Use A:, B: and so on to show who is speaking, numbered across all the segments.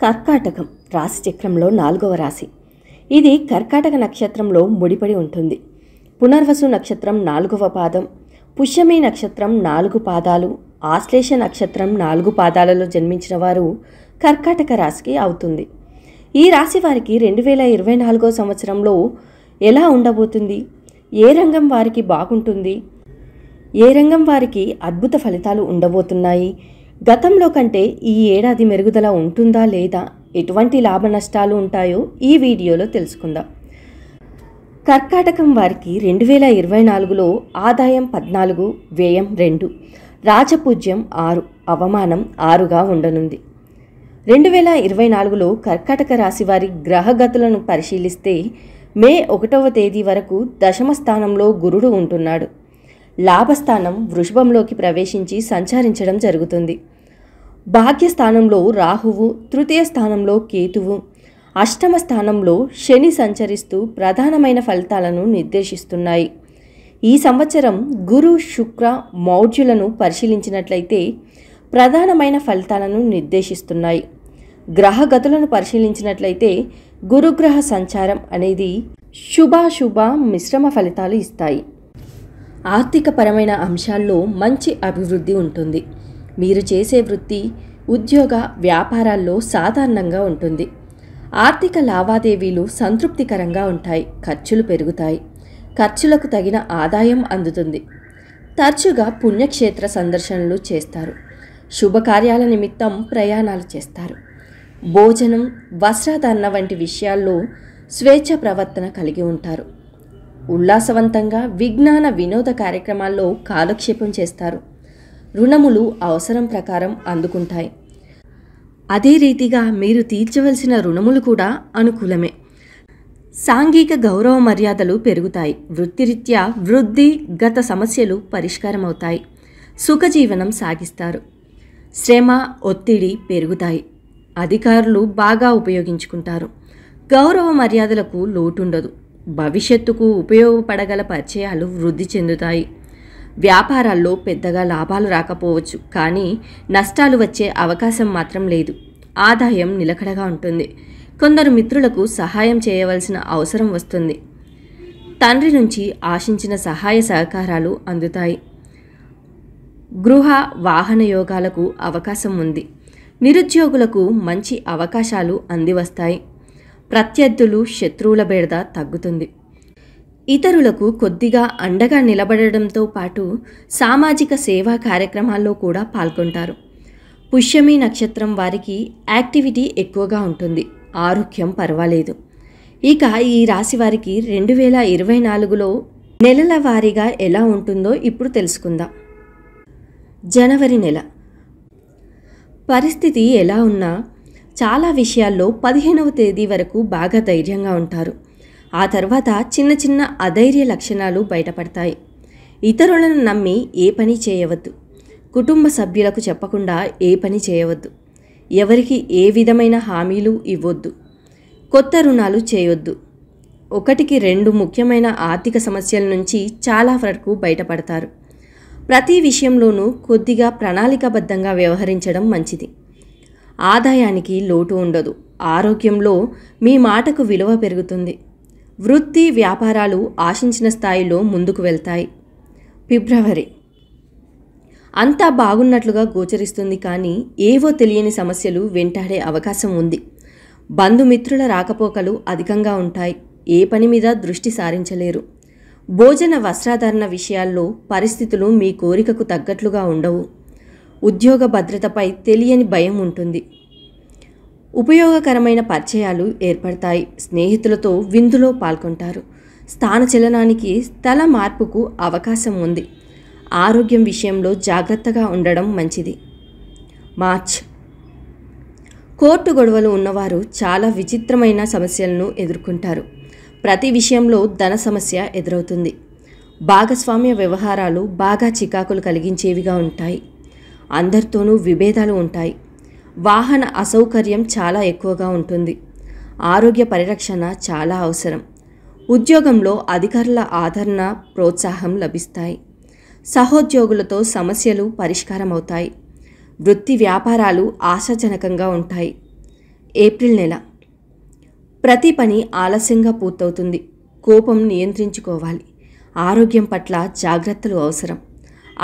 A: కర్కాటకం రాశిచక్రంలో 4వ రాశి. ఇది కర్కాటక నక్షత్రంలో ముడిపడి ఉంటుంది. పునర్వసు నక్షత్రం 4వ పాదం, పుష్యమి నక్షత్రం 4 పాదాలు, ఆశ్లేష నక్షత్రం 4 పాదాలలో జన్మించిన వారు కర్కాటక రాశికి అవుతుంది. ఈ రాశి వారికి 2024వ సంవత్సరంలో ఎలా ఉండబోతుంది, ఏ రంగం వారికి బాగుంటుంది, ఏ రంగం వారికి అద్భుత ఫలితాలు ఉండబోతున్నాయి, గతంలో కంటే ఈ ఏడాది మెరుగుదల ఉంటుందా లేదా, ఎటువంటి లాభ నష్టాలు ఉంటాయో ఈ వీడియోలో తెలుసుకుందాం. కర్కాటకం వారికి 2024లో ఆదాయం 14, వ్యయం 2, రాజపూజ్యం 6, అవమానం 6గా ఉండనుంది. 2024లో కర్కాటక రాశి వారి గ్రహగతులను పరిశీలిస్తే మే 1వ తేదీ వరకు దశమ స్థానంలో గురుడు ఉంటున్నాడు. లాభస్థానం వృషభంలోకి ప్రవేశించి సంచరించడం జరుగుతుంది. భాగ్యస్థానంలో రాహువు, తృతీయ స్థానంలో కేతువు, అష్టమ స్థానంలో శని సంచరిస్తూ ప్రధానమైన ఫలితాలను నిర్దేశిస్తున్నాయి. ఈ సంవత్సరం గురు, శుక్ర, మౌఢ్యులను పరిశీలించినట్లయితే ప్రధానమైన ఫలితాలను నిర్దేశిస్తున్నాయి. గ్రహగతులను పరిశీలించినట్లయితే గురుగ్రహ సంచారం అనేది శుభాశుభ మిశ్రమ ఫలితాలు ఇస్తాయి. ఆర్థికపరమైన అంశాల్లో మంచి అభివృద్ధి ఉంటుంది. మీరు చేసే వృత్తి, ఉద్యోగ, వ్యాపారాల్లో సాధారణంగా ఉంటుంది. ఆర్థిక లావాదేవీలు సంతృప్తికరంగా ఉంటాయి. ఖర్చులు పెరుగుతాయి. ఖర్చులకు తగిన ఆదాయం అందుతుంది. తరచుగా పుణ్యక్షేత్ర సందర్శనలు చేస్తారు. శుభకార్యాల నిమిత్తం ప్రయాణాలు చేస్తారు. భోజనం, వస్త్రధారణ వంటి విషయాల్లో స్వేచ్ఛ ప్రవర్తన కలిగి ఉంటారు. ఉల్లాసవంతంగా విజ్ఞాన వినోద కార్యక్రమాల్లో కాలక్షేపం చేస్తారు. రుణములు అవసరం ప్రకారం అందుకుంటాయి. అదే రీతిగా మీరు తీర్చవలసిన రుణములు కూడా అనుకూలమే. సాంఘిక గౌరవ మర్యాదలు పెరుగుతాయి. వృత్తిరీత్యా వృద్ధి, గత సమస్యలు పరిష్కారమవుతాయి. సుఖజీవనం సాగిస్తారు. శ్రమ, ఒత్తిడి పెరుగుతాయి. అధికారులు బాగా ఉపయోగించుకుంటారు. గౌరవ మర్యాదలకు లోటుండదు. భవిష్యత్తుకు ఉపయోగపడగల పరిచయాలు వృద్ధి చెందుతాయి. వ్యాపారాల్లో పెద్దగా లాభాలు రాకపోవచ్చు, కానీ నష్టాలు వచ్చే అవకాశం మాత్రం లేదు. ఆదాయం నిలకడగా ఉంటుంది. కొందరు మిత్రులకు సహాయం చేయవలసిన అవసరం వస్తుంది. తండ్రి నుంచి ఆశించిన సహాయ సహకారాలు అందుతాయి. గృహ, వాహన యోగాలకు అవకాశం ఉంది. నిరుద్యోగులకు మంచి అవకాశాలు అందివస్తాయి. ప్రత్యర్థులు, శత్రువుల బెడద తగ్గుతుంది. ఇతరులకు కొద్దిగా అండగా నిలబడడంతో పాటు సామాజిక సేవా కార్యక్రమాల్లో కూడా పాల్గొంటారు. పుష్యమి నక్షత్రం వారికి యాక్టివిటీ ఎక్కువగా ఉంటుంది. ఆరోగ్యం పర్వాలేదు. ఇక ఈ రాశి వారికి 2024లో నెలల వారీగా ఎలా ఉంటుందో ఇప్పుడు తెలుసుకుందాం. జనవరి నెల పరిస్థితి ఎలా ఉన్నా చాలా విషయాల్లో 15వ తేదీ వరకు బాగా ధైర్యంగా ఉంటారు. ఆ తర్వాత చిన్న చిన్న అధైర్య లక్షణాలు బయటపడతాయి. ఇతరులను నమ్మి ఏ పని చేయవద్దు. కుటుంబ సభ్యులకు చెప్పకుండా ఏ పని చేయవద్దు. ఎవరికి ఏ విధమైన హామీలు ఇవ్వొద్దు. కొత్త రుణాలు చేయొద్దు. 1-2 ముఖ్యమైన ఆర్థిక సమస్యల నుంచి చాలా వరకు బయటపడతారు. ప్రతి విషయంలోనూ కొద్దిగా ప్రణాళికాబద్ధంగా వ్యవహరించడం మంచిది. ఆదాయానికి లోటు ఉండదు. ఆరోగ్యంలో మీ మాటకు విలువ పెరుగుతుంది. వృత్తి, వ్యాపారాలు ఆశించిన స్థాయిలో ముందుకు వెళ్తాయి. ఫిబ్రవరి అంతా బాగున్నట్లుగా గోచరిస్తుంది, కానీ ఏవో తెలియని సమస్యలు వెంటాడే అవకాశం ఉంది. బంధుమిత్రుల రాకపోకలు అధికంగా ఉంటాయి. ఏ పని మీద దృష్టి సారించలేరు. భోజన, వస్త్రధారణ విషయాల్లో పరిస్థితులు మీ కోరికకు తగ్గట్లుగా ఉండవు. ఉద్యోగ భద్రతపై తెలియని భయం ఉంటుంది. ఉపయోగకరమైన పరిచయాలు ఏర్పడతాయి. స్నేహితులతో విందులో పాల్గొంటారు. స్థానచలనానికి, స్థల మార్పుకు అవకాశం ఉంది. ఆరోగ్యం విషయంలో జాగ్రత్తగా ఉండడం మంచిది. మార్చ్ కోర్టు గొడవలు ఉన్నవారు చాలా విచిత్రమైన సమస్యలను ఎదుర్కొంటారు. ప్రతి విషయంలో ధన సమస్య ఎదురవుతుంది. భాగస్వామ్య వ్యవహారాలు బాగా చికాకులు కలిగించేవిగా ఉంటాయి. అందరితోనూ విభేదాలు ఉంటాయి. వాహన అసౌకర్యం చాలా ఎక్కువగా ఉంటుంది. ఆరోగ్య పరిరక్షణ చాలా అవసరం. ఉద్యోగంలో అధికారుల ఆదరణ, ప్రోత్సాహం లభిస్తాయి. సహోద్యోగులతో సమస్యలు పరిష్కారమవుతాయి. వృత్తి వ్యాపారాలు ఆశాజనకంగా ఉంటాయి. ఏప్రిల్ నెల. ప్రతి పని ఆలస్యంగా పూర్తవుతుంది. కోపం నియంత్రించుకోవాలి. ఆరోగ్యం పట్ల జాగ్రత్తలు అవసరం.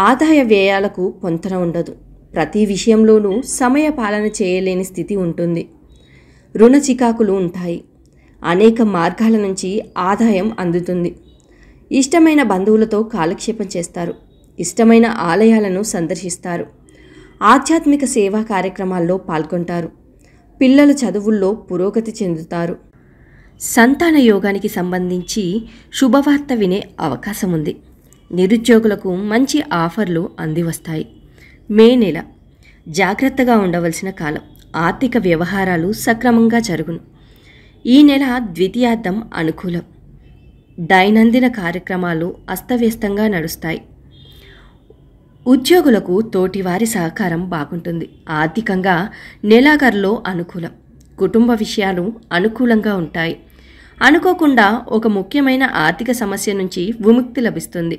A: ఆదాయ వ్యయాలకు పొంతన ఉండదు. ప్రతి విషయంలోనూ సమయ పాలన చేయలేని స్థితి ఉంటుంది. రుణ చికాకులు ఉంటాయి. అనేక మార్గాల నుంచి ఆదాయం అందుతుంది. ఇష్టమైన బంధువులతో కాలక్షేపం చేస్తారు. ఇష్టమైన ఆలయాలను సందర్శిస్తారు. ఆధ్యాత్మిక సేవా కార్యక్రమాల్లో పాల్గొంటారు. పిల్లల చదువుల్లో పురోగతి చెందుతారు. సంతాన యోగానికి సంబంధించి శుభవార్త వినే అవకాశం ఉంది. నిరుద్యోగులకు మంచి ఆఫర్లు అందివస్తాయి. మే నెల జాగ్రత్తగా ఉండవలసిన కాలం. ఆర్థిక వ్యవహారాలు సక్రమంగా జరుగును. ఈ నెల ద్వితీయార్థం అనుకూలం. దైనందిన కార్యక్రమాలు అస్తవ్యస్తంగా నడుస్తాయి. ఉద్యోగులకు తోటివారి సహకారం బాగుంటుంది. ఆర్థికంగా నెలాఖరులో అనుకూలం. కుటుంబ విషయాలు అనుకూలంగా ఉంటాయి. అనుకోకుండా ఒక ముఖ్యమైన ఆర్థిక సమస్య నుంచి విముక్తి లభిస్తుంది.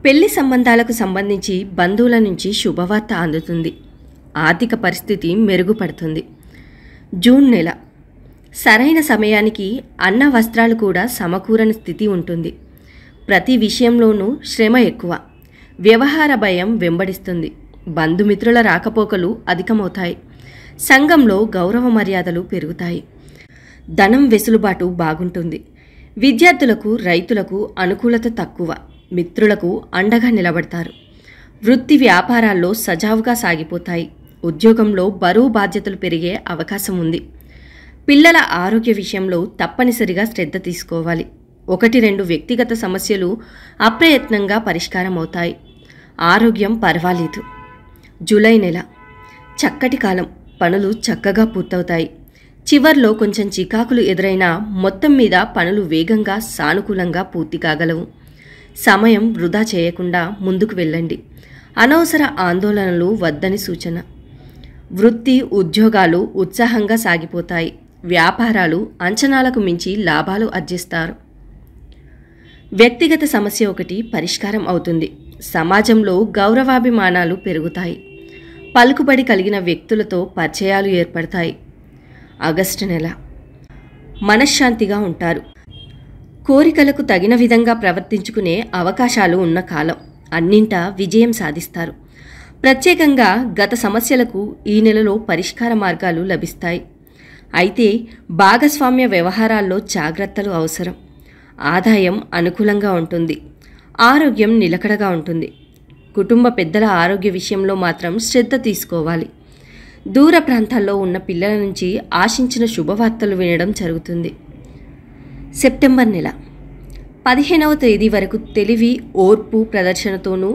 A: పెళ్లి సంబంధాలకు సంబంధించి బంధువుల నుంచి శుభవార్త అందుతుంది. ఆర్థిక పరిస్థితి మెరుగుపడుతుంది. జూన్ నెల సరైన సమయానికి అన్న వస్త్రాలు కూడా సమకూరని స్థితి ఉంటుంది. ప్రతి విషయంలోనూ శ్రమ ఎక్కువ. వ్యవహార భయం వెంబడిస్తుంది. బంధుమిత్రుల రాకపోకలు అధికమవుతాయి. సంఘంలో గౌరవ మర్యాదలు పెరుగుతాయి. ధనం వెసులుబాటు బాగుంటుంది. విద్యార్థులకు, రైతులకు అనుకూలత తక్కువ. మిత్రులకు అండగా నిలబడతారు. వృత్తి వ్యాపారాల్లో సజావుగా సాగిపోతాయి. ఉద్యోగంలో బరువు బాధ్యతలు పెరిగే అవకాశం ఉంది. పిల్లల ఆరోగ్య విషయంలో తప్పనిసరిగా శ్రద్ధ తీసుకోవాలి. 1-2 వ్యక్తిగత సమస్యలు అప్రయత్నంగా పరిష్కారం అవుతాయి. ఆరోగ్యం పర్వాలేదు. జూలై నెల చక్కటి కాలం. పనులు చక్కగా పూర్తవుతాయి. చివర్లో కొంచెం చికాకులు ఎదురైనా మొత్తం మీద పనులు వేగంగా, సానుకూలంగా పూర్తి కాగలవు. సమయం వృధా చేయకుండా ముందుకు వెళ్ళండి. అనవసర ఆందోళనలు వద్దని సూచన. వృత్తి, ఉద్యోగాలు ఉత్సాహంగా సాగిపోతాయి. వ్యాపారాలు అంచనాలకు మించి లాభాలు ఆర్జిస్తారు. వ్యక్తిగత సమస్య ఒకటి పరిష్కారం అవుతుంది. సమాజంలో గౌరవాభిమానాలు పెరుగుతాయి. పలుకుబడి కలిగిన వ్యక్తులతో పరిచయాలు ఏర్పడతాయి. ఆగస్టు నెల మనశ్శాంతిగా ఉంటారు. కోరికలకు తగిన విధంగా ప్రవర్తించుకునే అవకాశాలు ఉన్న కాలం. అన్నింటా విజయం సాధిస్తారు. ప్రత్యేకంగా గత సమస్యలకు ఈ నెలలో పరిష్కార మార్గాలు లభిస్తాయి. అయితే భాగస్వామ్య వ్యవహారాల్లో జాగ్రత్తలు అవసరం. ఆదాయం అనుకూలంగా ఉంటుంది. ఆరోగ్యం నిలకడగా ఉంటుంది. కుటుంబ పెద్దల ఆరోగ్య విషయంలో మాత్రం శ్రద్ధ తీసుకోవాలి. దూర ప్రాంతాల్లో ఉన్న పిల్లల నుంచి ఆశించిన శుభవార్తలు వినడం జరుగుతుంది. సెప్టెంబర్ నెల 15వ తేదీ వరకు తెలివి, ఓర్పు ప్రదర్శనతోనూ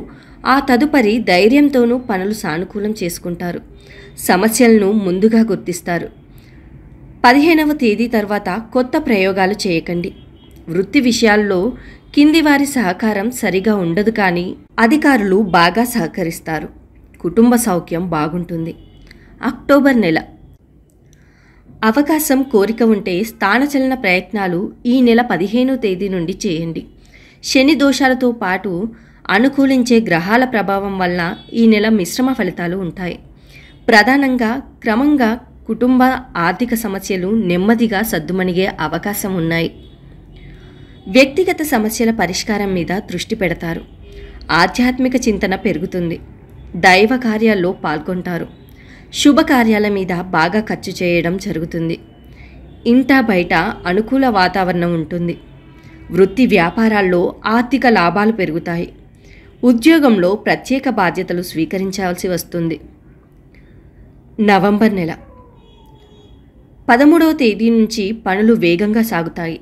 A: ఆ తదుపరి ధైర్యంతోనూ పనులు సానుకూలం చేసుకుంటారు. సమస్యలను ముందుగా గుర్తిస్తారు. 15వ తేదీ తర్వాత కొత్త ప్రయోగాలు చేయకండి. వృత్తి విషయాల్లో కింది వారి సహకారం సరిగా ఉండదు, కానీ అధికారులు బాగా సహకరిస్తారు. కుటుంబ సౌఖ్యం బాగుంటుంది. అక్టోబర్ నెల అవకాశం, కోరిక ఉంటే స్థానచలన ప్రయత్నాలు ఈ నెల 15వ తేదీ నుండి చేయండి. శని దోషాలతో పాటు అనుకూలించే గ్రహాల ప్రభావం వల్ల ఈ నెల మిశ్రమ ఫలితాలు ఉంటాయి. ప్రధానంగా క్రమంగా కుటుంబ ఆర్థిక సమస్యలు నెమ్మదిగా సద్దుమణిగే అవకాశం ఉన్నాయి. వ్యక్తిగత సమస్యల పరిష్కారం మీద దృష్టి పెడతారు. ఆధ్యాత్మిక చింతన పెరుగుతుంది. దైవ కార్యాల్లో పాల్గొంటారు. శుభకార్యాల మీద బాగా ఖర్చు చేయడం జరుగుతుంది. ఇంటా బయట అనుకూల వాతావరణం ఉంటుంది. వృత్తి వ్యాపారాల్లో ఆర్థిక లాభాలు పెరుగుతాయి. ఉద్యోగంలో ప్రత్యేక బాధ్యతలు స్వీకరించాల్సి వస్తుంది. నవంబర్ నెల 13వ తేదీ నుంచి పనులు వేగంగా సాగుతాయి.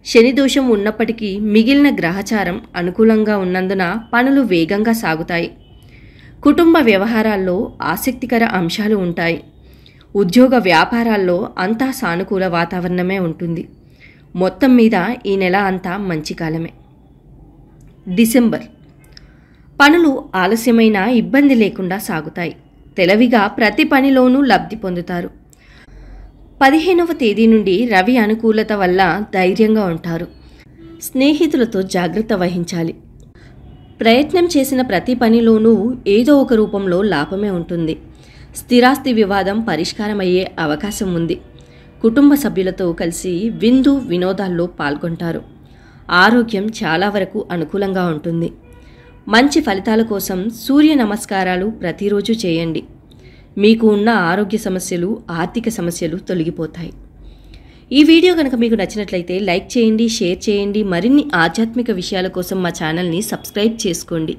A: శని దోషం ఉన్నప్పటికీ మిగిలిన గ్రహచారం అనుకూలంగా ఉన్నందున పనులు వేగంగా సాగుతాయి. కుటుంబ వ్యవహారాల్లో ఆసక్తికర అంశాలు ఉంటాయి. ఉద్యోగ వ్యాపారాల్లో అంతా సానుకూల వాతావరణమే ఉంటుంది. మొత్తం మీద ఈ నెల అంతా మంచి కాలమే. డిసెంబర్ పనులు ఆలస్యమైన ఇబ్బంది లేకుండా సాగుతాయి. తెలివిగా ప్రతి పనిలోనూ లబ్ధి పొందుతారు. 15వ తేదీ నుండి రవి అనుకూలత వల్ల ధైర్యంగా ఉంటారు. స్నేహితులతో జాగ్రత్త వహించాలి. ప్రయత్నం చేసిన ప్రతి పనిలోనూ ఏదో ఒక రూపంలో లాభమే ఉంటుంది. స్థిరాస్తి వివాదం పరిష్కారమయ్యే అవకాశం ఉంది. కుటుంబ సభ్యులతో కలిసి విందు వినోదాల్లో పాల్గొంటారు. ఆరోగ్యం చాలా వరకు అనుకూలంగా ఉంటుంది. మంచి ఫలితాల కోసం సూర్య నమస్కారాలు ప్రతిరోజు చేయండి. మీకు ఉన్న ఆరోగ్య సమస్యలు, ఆర్థిక సమస్యలు తొలగిపోతాయి. ఈ వీడియో కనుక మీకు నచ్చినట్లయితే లైక్ చేయండి, షేర్ చేయండి. మరిన్ని ఆధ్యాత్మిక విషయాల కోసం మా ఛానల్ని సబ్స్క్రైబ్ చేసుకోండి.